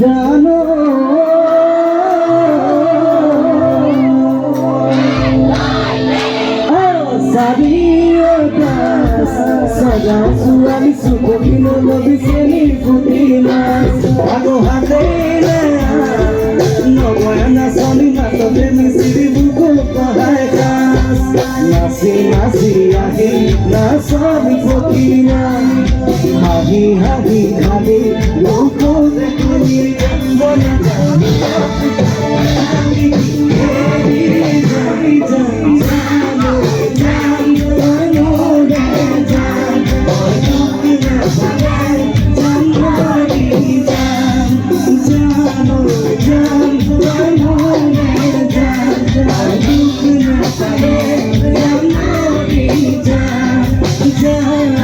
जानो Saudade sua me sufoquina, não me semi futina. Hago hadeira, no voy a nacer ni mato de mi siribu con parejas. Nasi ahi, naso mi fuquina. Hagi, loco de tu voy a Yeah.